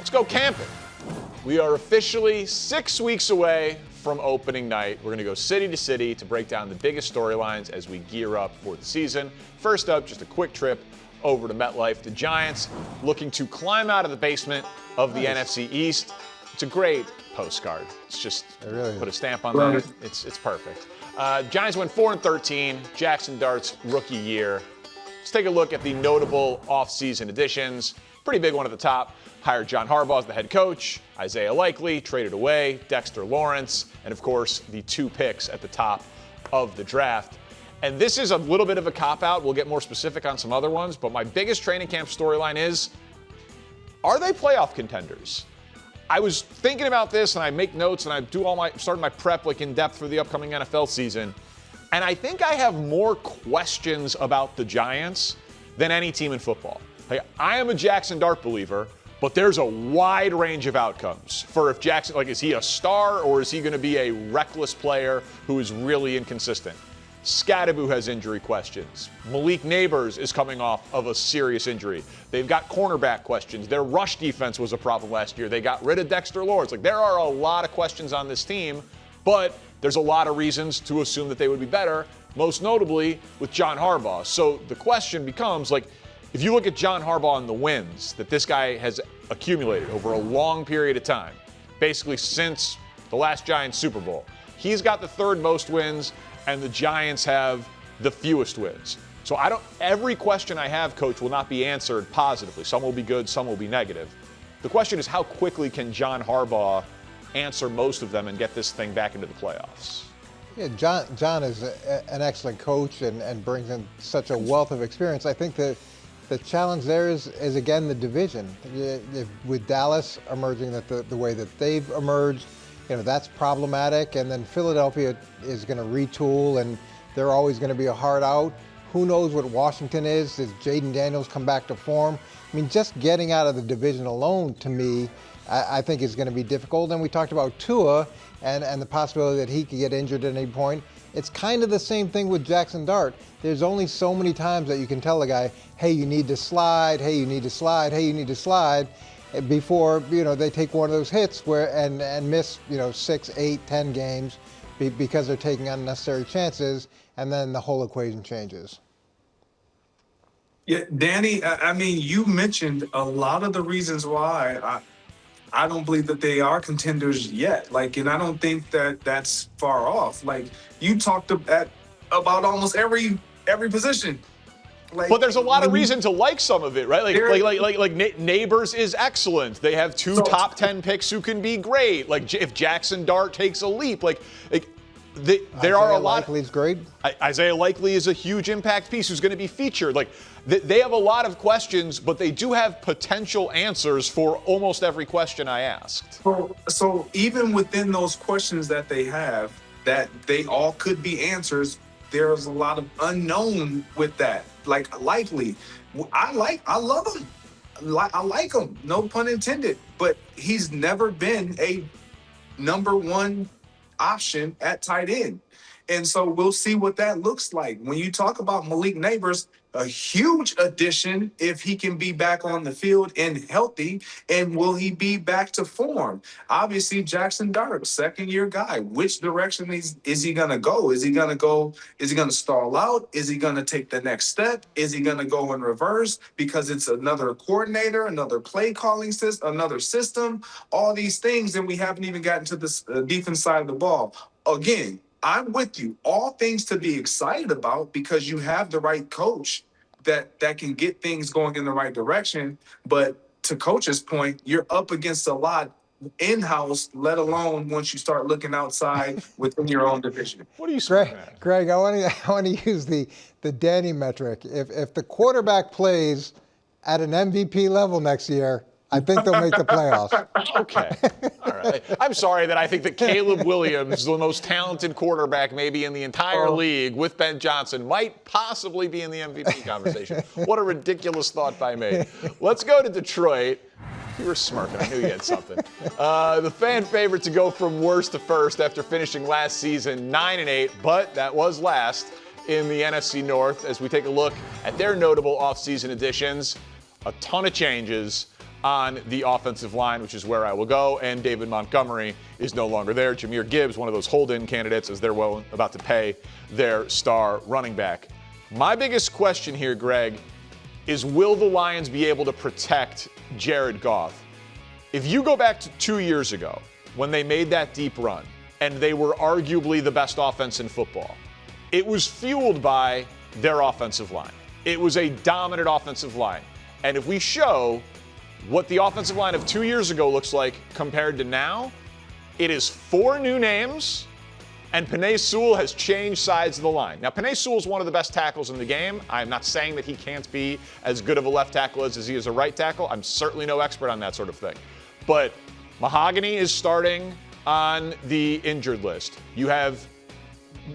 let's go camping. We are officially 6 weeks away from opening night. We're going to go city to city to break down the biggest storylines as we gear up for the season. First up, just a quick trip over to MetLife. The Giants looking to climb out of the basement of the NFC East. It's a great postcard. It's just put a stamp on that. It's perfect. Giants went 4-13. Jackson Dart's rookie year. Let's take a look at the notable offseason additions. Pretty big one at the top. Hired John Harbaugh as the head coach. Isaiah Likely traded away. Dexter Lawrence. And, of course, the 2 picks at the top of the draft. And this is a little bit of a cop-out. We'll get more specific on some other ones. But my biggest training camp storyline is, are they playoff contenders? I was thinking about this, and I make notes, and I do started my prep like in depth for the upcoming NFL season. And I think I have more questions about the Giants than any team in football. Like, I am a Jackson Dart believer, but there's a wide range of outcomes for if Jackson, like, is he a star or is he going to be a reckless player who is really inconsistent? Scadaboo has injury questions. Malik Neighbors is coming off of a serious injury. They've got cornerback questions. Their rush defense was a problem last year. They got rid of Dexter Lawrence. Like, there are a lot of questions on this team, but there's a lot of reasons to assume that they would be better, most notably with John Harbaugh. So the question becomes, like, if you look at John Harbaugh and the wins that this guy has accumulated over a long period of time, basically since the last Giants Super Bowl, he's got the 3rd most wins, and the Giants have the fewest wins. So every question I have, Coach, will not be answered positively. Some will be good, some will be negative. The question is, how quickly can John Harbaugh answer most of them and get this thing back into the playoffs? Yeah, John is an excellent coach and brings in such a wealth of experience. I think the challenge there is again, the division. With Dallas emerging the way that they've emerged, that's problematic. And then Philadelphia is going to retool, and they're always going to be a hard out. Who knows what Washington is? Does Jaden Daniels come back to form? I mean, just getting out of the division alone, to me, I think is going to be difficult. And we talked about Tua and the possibility that he could get injured at any point. It's kind of the same thing with Jackson Dart. There's only so many times that you can tell a guy, hey, you need to slide, hey, you need to slide, hey, you need to slide, before they take one of those hits and miss 6, 8, 10 games because they're taking unnecessary chances, and then the whole equation changes. Yeah, Danny, I mean, you mentioned a lot of the reasons why I don't believe that they are contenders yet. And I don't think that that's far off. You talked about almost every position. But there's a lot of reason to like some of it, right? Like Neighbors is excellent. They have 2 top 10 picks who can be great. Like, if Jackson Dart takes a leap, there are a lot. Likely's great. Isaiah Likely is a huge impact piece who's going to be featured. They have a lot of questions, but they do have potential answers for almost every question I asked. So even within those questions that they have, that they all could be answers, there's a lot of unknown with that. Likely, I love him. I like him, no pun intended, but he's never been a number 1 option at tight end. And so we'll see what that looks like. When you talk about Malik Neighbors, a huge addition if he can be back on the field and healthy, and will he be back to form? Obviously, Jackson Dart, 2nd-year guy. Which direction is he going to go? Is he going to stall out? Is he going to take the next step? Is he going to go in reverse because it's another coordinator, another play calling system, another system, all these things, and we haven't even gotten to the defense side of the ball. Again, I'm with you. All things to be excited about because you have the right coach that can get things going in the right direction. But to Coach's point, you're up against a lot in-house, let alone once you start looking outside within your own division. What are you saying? Greg, I want to use the Danny metric. If the quarterback plays at an MVP level next year, I think they'll make the playoffs. Okay. All right. I'm sorry that I think that Caleb Williams, the most talented quarterback maybe in the entire league with Ben Johnson, might possibly be in the MVP conversation. What a ridiculous thought by me. Let's go to Detroit. You were smirking. I knew you had something. The fan favorite to go from worst to first after finishing last season 9-8, but that was last in the NFC North as we take a look at their notable offseason additions. A ton of changes. on the offensive line, which is where I will go. And David Montgomery is no longer there. Jahmyr Gibbs, one of those hold-in candidates, as they're about to pay their star running back. My biggest question here, Greg, is will the Lions be able to protect Jared Goff? If you go back to 2 years ago when they made that deep run and they were arguably the best offense in football, it was fueled by their offensive line. It was a dominant offensive line. And if we show what the offensive line of 2 years ago looks like compared to now, it is 4 new names, and Penei Sewell has changed sides of the line. Now, Penei Sewell is one of the best tackles in the game. I'm not saying that he can't be as good of a left tackle as he is a right tackle. I'm certainly no expert on that sort of thing. But Mahogany is starting on the injured list. You have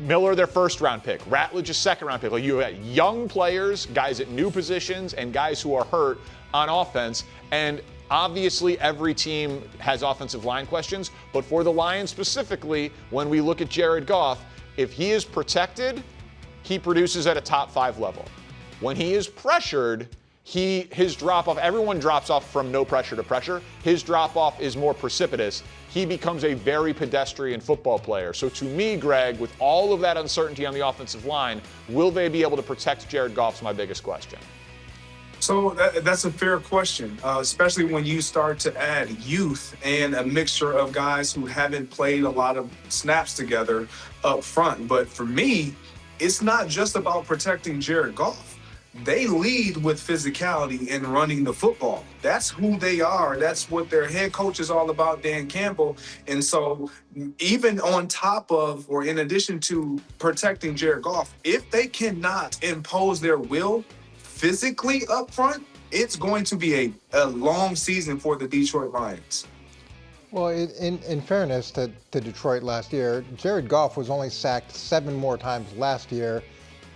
Miller, their first-round pick. Ratledge, a second-round pick. Like, you have young players, guys at new positions, and guys who are hurt on offense. And obviously, every team has offensive line questions. But for the Lions specifically, when we look at Jared Goff, if he is protected, he produces at a top 5 level. When he is pressured, his drop-off, everyone drops off from no pressure to pressure. His drop-off is more precipitous. He becomes a very pedestrian football player. So to me, Greg, with all of that uncertainty on the offensive line, will they be able to protect Jared Goff is my biggest question. So that's a fair question, especially when you start to add youth and a mixture of guys who haven't played a lot of snaps together up front. But for me, it's not just about protecting Jared Goff. They lead with physicality and running the football. That's who they are. That's what their head coach is all about, Dan Campbell. And so even on top of, or in addition to protecting Jared Goff, if they cannot impose their will physically up front, it's going to be a long season for the Detroit Lions. Well, in fairness to Detroit last year, Jared Goff was only sacked 7 more times last year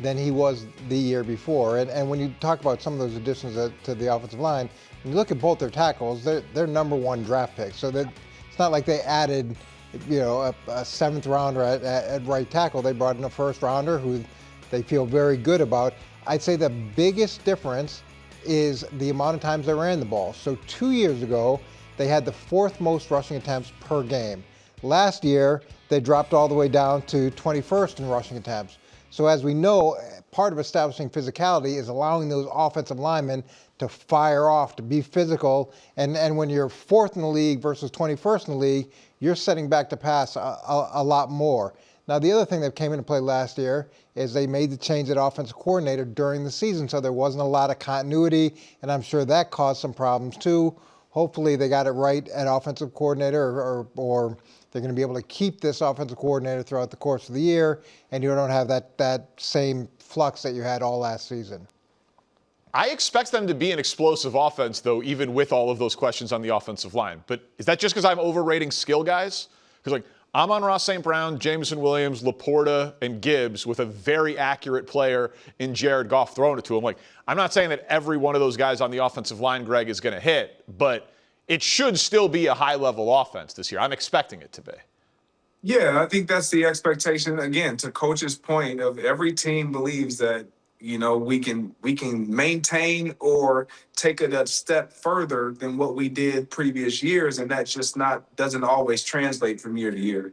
than he was the year before. And when you talk about some of those additions to the offensive line, when you look at both their tackles, they're number 1 draft picks. So that it's not like they added, a 7th rounder at right tackle. They brought in a 1st rounder who they feel very good about. I'd say the biggest difference is the amount of times they ran the ball. So 2 years ago, they had the 4th most rushing attempts per game. Last year, they dropped all the way down to 21st in rushing attempts. So as we know, part of establishing physicality is allowing those offensive linemen to fire off, to be physical. And when you're 4th in the league versus 21st in the league, you're setting back to pass a lot more. Now, the other thing that came into play last year is they made the change at offensive coordinator during the season, so there wasn't a lot of continuity, and I'm sure that caused some problems too. Hopefully they got it right at offensive coordinator, or they're going to be able to keep this offensive coordinator throughout the course of the year, and you don't have that same flux that you had all last season. I expect them to be an explosive offense, though, even with all of those questions on the offensive line. But is that just because I'm overrating skill guys? Because, Amon-Ra St. Brown, Jameson Williams, Laporta, and Gibbs with a very accurate player in Jared Goff throwing it to him. I'm not saying that every one of those guys on the offensive line, Greg, is going to hit, but it should still be a high-level offense this year. I'm expecting it to be. Yeah, I think that's the expectation. Again, to Coach's point of every team believes that, we can maintain or take it a step further than what we did previous years, and that just doesn't always translate from year to year.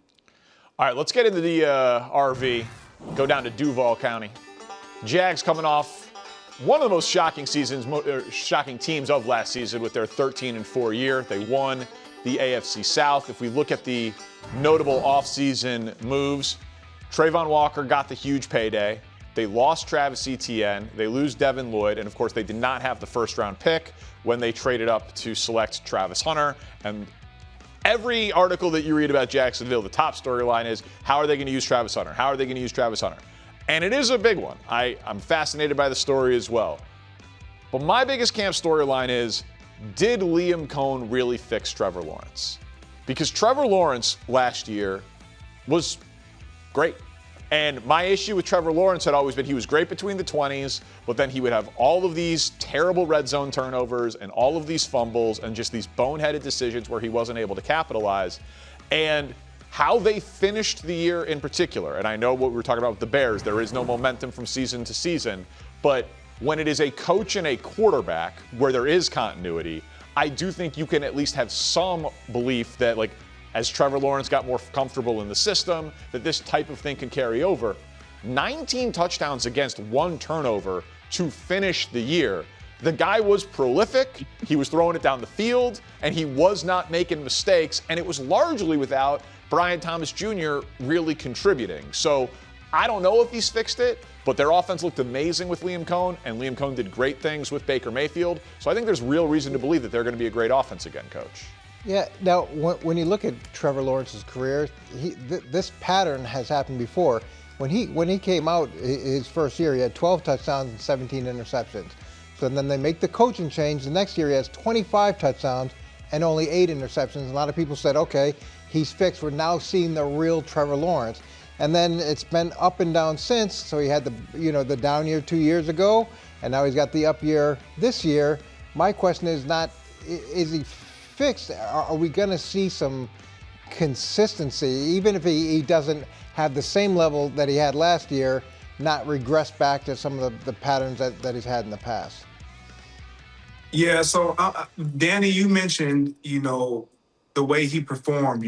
All right, let's get into the RV. Go down to Duval County. Jags coming off one of the most shocking shocking teams of last season with their 13-4 year. They won the AFC South. If we look at the notable offseason moves, Trayvon Walker got the huge payday. They lost Travis Etienne. They lose Devin Lloyd. And, of course, they did not have the first-round pick when they traded up to select Travis Hunter. And every article that you read about Jacksonville, the top storyline is, how are they going to use Travis Hunter? How are they going to use Travis Hunter? And it is a big one. I'm fascinated by the story as well. But my biggest camp storyline is, did Liam Cohn really fix Trevor Lawrence? Because Trevor Lawrence last year was great. And my issue with Trevor Lawrence had always been he was great between the 20s, but then he would have all of these terrible red zone turnovers and all of these fumbles and just these boneheaded decisions where he wasn't able to capitalize. And how they finished the year in particular, and I know what we were talking about with the Bears, there is no momentum from season to season, but when it is a coach and a quarterback where there is continuity, I do think you can at least have some belief that, like, as Trevor Lawrence got more comfortable in the system, that this type of thing can carry over. 19 touchdowns against 1 turnover to finish the year. The guy was prolific, he was throwing it down the field, and he was not making mistakes, and it was largely without Brian Thomas Jr. really contributing. So I don't know if he's fixed it, but their offense looked amazing with Liam Cohn, and Liam Cohn did great things with Baker Mayfield. So I think there's real reason to believe that they're going to be a great offense again, Coach. Yeah, now when you look at Trevor Lawrence's career, this pattern has happened before. When he came out his first year, he had 12 touchdowns and 17 interceptions. So then they make the coaching change. The next year he has 25 touchdowns and only 8 interceptions. A lot of people said, okay, he's fixed. We're now seeing the real Trevor Lawrence. And then it's been up and down since. So he had the down year 2 years ago, and now he's got the up year this year. My question is not, is he fixed? Are we going to see some consistency, even if he doesn't have the same level that he had last year, not regress back to some of the patterns that he's had in the past? Yeah, so Danny, you mentioned, the way he performed,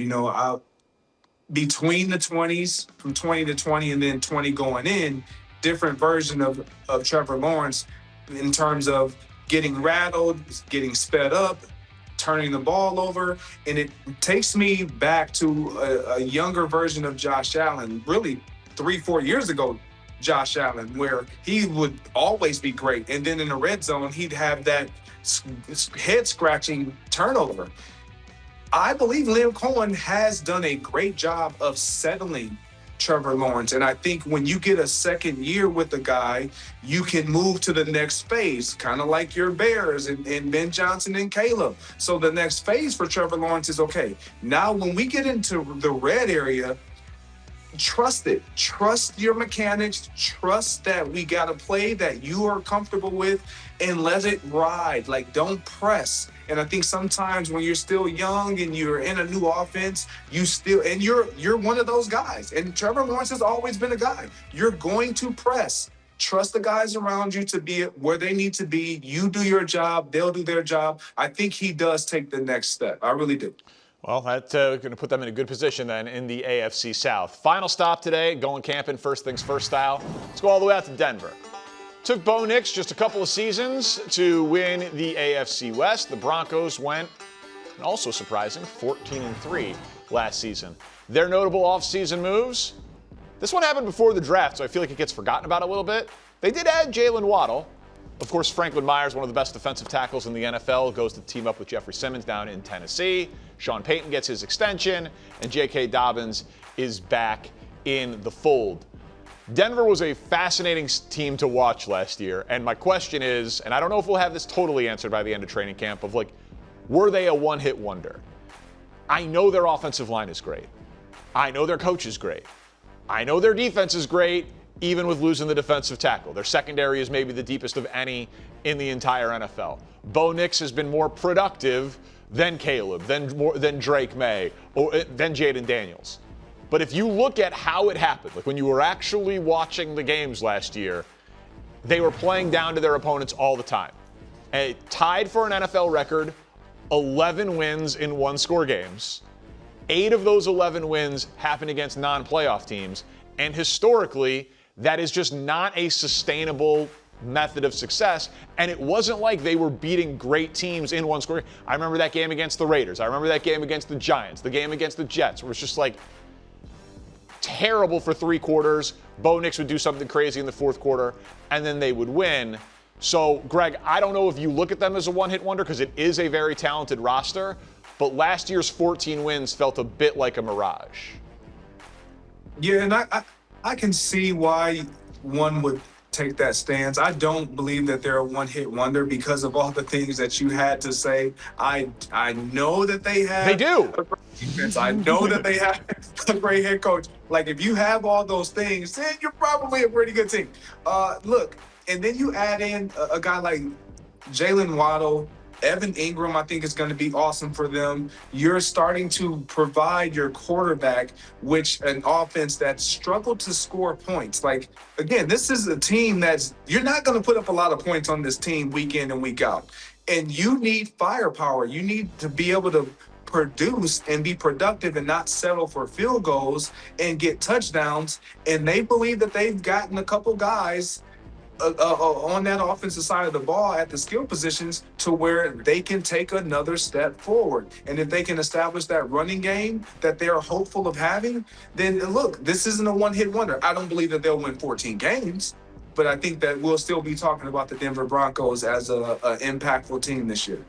between the 20s, from 20 to 20 and then 20 going in, different version of Trevor Lawrence in terms of getting rattled, getting sped up, turning the ball over. And it takes me back to a younger version of Josh Allen, really 3-4 years ago, Josh Allen, where he would always be great. And then in the red zone, he'd have that head-scratching turnover. I believe Liam Cohen has done a great job of settling Trevor Lawrence. And I think when you get a second year with the guy, you can move to the next phase, kind of like your Bears and Ben Johnson and Caleb. So the next phase for Trevor Lawrence is, okay, now when we get into the red area, trust it. Trust your mechanics. Trust that we got a play that you are comfortable with and let it ride. Like, don't press. And I think sometimes when you're still young and you're in a new offense, you're one of those guys. And Trevor Lawrence has always been a guy. You're going to press. Trust the guys around you to be where they need to be. You do your job. They'll do their job. I think he does take the next step. I really do. Well, that's going to put them in a good position then in the AFC South. Final stop today, going camping, first things first style. Let's go all the way out to Denver. Took Bo Nix just a couple of seasons to win the AFC West. The Broncos went, and also surprising, 14-3 last season. Their notable offseason moves. This one happened before the draft, so I feel like it gets forgotten about a little bit. They did add Jalen Waddle. Of course, Franklin Myers, one of the best defensive tackles in the NFL, goes to team up with Jeffrey Simmons down in Tennessee. Sean Payton gets his extension, and J.K. Dobbins is back in the fold. Denver was a fascinating team to watch last year, and my question is, and I don't know if we'll have this totally answered by the end of training camp, of like, were they a one-hit wonder? I know their offensive line is great. I know their coach is great. I know their defense is great, even with losing the defensive tackle. Their secondary is maybe the deepest of any in the entire NFL. Bo Nix has been more productive than Caleb, than Drake May, or than Jaden Daniels. But if you look at how it happened, like when you were actually watching the games last year, they were playing down to their opponents all the time. And tied for an NFL record, 11 wins in one-score games. 8 of those 11 wins happened against non-playoff teams. And historically, that is just not a sustainable method of success. And it wasn't like they were beating great teams in one score. I remember that game against the Raiders. I remember that game against the Giants, the game against the Jets, where it's just like terrible for 3 quarters. Bo Nix would do something crazy in the 4th quarter, and then they would win. So, Greg, I don't know if you look at them as a one-hit wonder because it is a very talented roster, but last year's 14 wins felt a bit like a mirage. Yeah, and I can see why one would take that stance. I don't believe that they're a one-hit wonder because of all the things that you had to say. I know that they have. They do. A great defense. I know that they have a great head coach. Like, if you have all those things, then you're probably a pretty good team. Look, and then you add in a guy like Jalen Waddle. Evan Ingram, I think, is going to be awesome for them. You're starting to provide your quarterback, which an offense that struggled to score points. Like, again, this is a team you're not going to put up a lot of points on this team week in and week out. And you need firepower. You need to be able to produce and be productive and not settle for field goals and get touchdowns. And they believe that they've gotten a couple guys on that offensive side of the ball at the skill positions to where they can take another step forward. And if they can establish that running game that they're hopeful of having, then look, this isn't a one-hit wonder. I don't believe that they'll win 14 games, but I think that we'll still be talking about the Denver Broncos as a impactful team this year.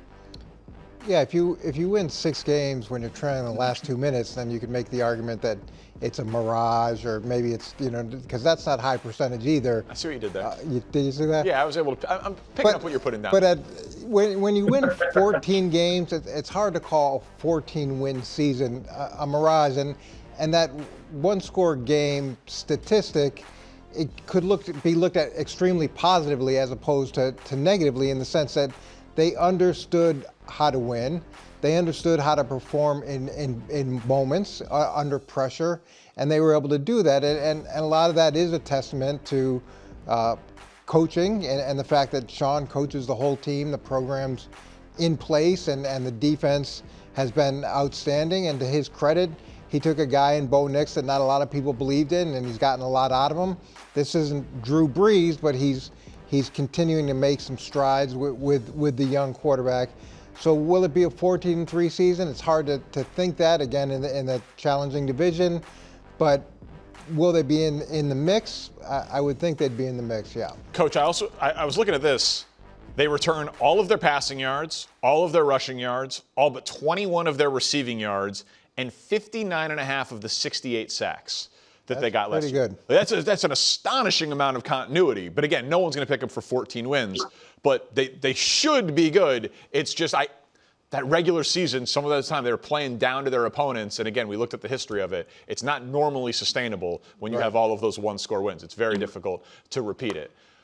Yeah, if you win 6 games when you're trailing the last 2 minutes, then you could make the argument that it's a mirage, or maybe it's, because that's not high percentage either. I see what you did there. Did you see that? Yeah, I was able to. I'm picking up what you're putting down. But when you win 14 games, it's hard to call a 14-win season a mirage, and that one-score game statistic, it could be looked at extremely positively as opposed to negatively, in the sense that they understood how to win. They understood how to perform in moments under pressure, and they were able to do that. And a lot of that is a testament to coaching and the fact that Sean coaches the whole team, the program's in place, and the defense has been outstanding. And to his credit, he took a guy in Bo Nix that not a lot of people believed in, and he's gotten a lot out of him. This isn't Drew Brees, but he's continuing to make some strides with the young quarterback. So will it be a 14-3 season? It's hard to think that, again, in the challenging division. But will they be in the mix? I would think they'd be in the mix, yeah. Coach, I was looking at this. They return all of their passing yards, all of their rushing yards, all but 21 of their receiving yards, and 59.5 of the 68 sacks that they got last year. Pretty good. That's an astonishing amount of continuity. But again, no one's going to pick them for 14 wins. But they should be good. It's just that regular season, some of the time they were playing down to their opponents. And again, we looked at the history of it. It's not normally sustainable when you have all of those one-score wins. It's very difficult to repeat it.